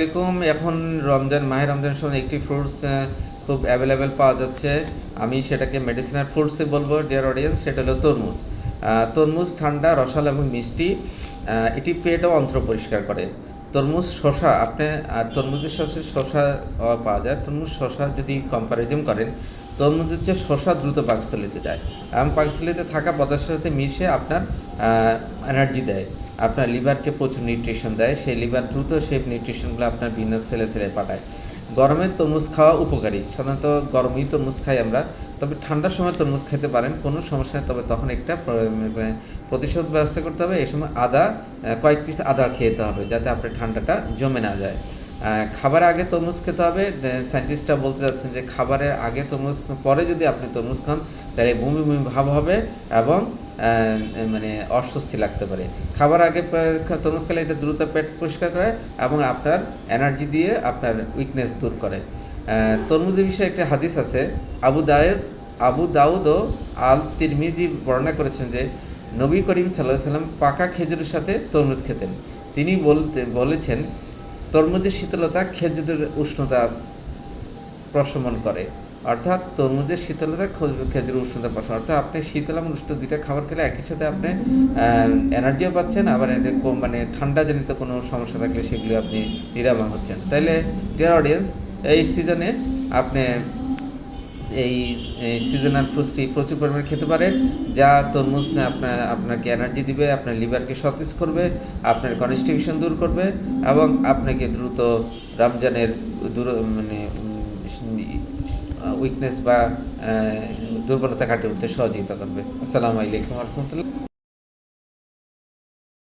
আলাইকুম। এখন মাহে রমজান সময় একটি ফ্রুটস খুব অ্যাভেলেবেল পাওয়া যাচ্ছে। আমি সেটাকে মেডিসিনাল ফ্রুটসই বলবো ডিয়ার অডিয়েন্স। সেটা হলো তরমুজ। তরমুজ ঠান্ডা, রসালো এবং মিষ্টি। এটি পেট ও অন্ত্র পরিষ্কার করে। তরমুজ, শসা, আপনি তরমুজের সাথে শসা পাওয়া যায়। তরমুজ শসা যদি কম্পারিজন করেন, তরমুজের চেয়ে শসা দ্রুত পাকস্থলিতে যায় এবং পাকস্থলিতে থাকা পদার্থের সাথে মিশে আপনার এনার্জি দেয়, আপনার লিভারকে প্রচুর নিউট্রিশন দেয়। সেই লিভার দ্রুত সেই নিউট্রিশনগুলো আপনার বিভিন্ন সেলে পাঠায়। গরমে তরমুজ খাওয়া উপকারী। সাধারণত গরমেই তরমুজ খাই আমরা, তবে ঠান্ডার সময় তরমুজ খেতে পারেন, কোনো সমস্যা নেই। তবে তখন একটা প্রতিশোধ ব্যবস্থা করতে হবে। এই সময় কয়েক পিস আদা খেতে হবে, যাতে আপনার ঠান্ডাটা জমে না যায়। খাবারের আগে তরমুজ খেতে হবে। সায়েন্টিস্টরা বলতে যাচ্ছেন যে খাবারের আগে তরমুজ, পরে যদি আপনি তরমুজ খান তাহলে বমি বমি ভাব হবে এবং অস্বস্তি লাগতে পারে। খাবার আগে তরমুজ খেলে এটা দ্রুত পেট পরিষ্কার করে এবং আপনার এনার্জি দিয়ে আপনার উইকনেস দূর করে। তরমুজের বিষয়ে একটা হাদিস আছে। আবু দাউদ ও আল তিরমিজি বর্ণনা করেছেন যে নবী করিম সাল্লাল্লাহু আলাইহি সাল্লাম পাকা খেজুরের সাথে তরমুজ খেতেন। তিনি বলেছেন, তরমুজের শীতলতা খেজুরের উষ্ণতা প্রশমন করে। অর্থাৎ তরমুজের শীতলতা খেজুরের উষ্ণতা প্রশমন, অর্থাৎ আপনি শীতল এবং উষ্ণ দুইটা খাবার খেলে একই সাথে আপনি এনার্জিও পাচ্ছেন, আবার ঠান্ডা জনিত কোনো সমস্যা থাকলে সেগুলি আপনি নিরাময় হচ্ছেন। তাইলে ডিয়ার অডিয়েন্স, এই সিজনে আপনি এই সিজনাল ফ্রুটসটি প্রচুর পরিমাণে খেতে পারেন, যা তরমুজ আপনাকে এনার্জি দিবে, আপনার লিভারকে সতেজ করবে, আপনার কনস্টিপেশন দূর করবে এবং আপনাকে দ্রুত রমজানের উইকনেস বা দুর্বলতা কাটিয়ে উঠতে সহযোগিতা করবে। আসসালামু আলাইকুম ওয়া রাহমাতুল্লাহ।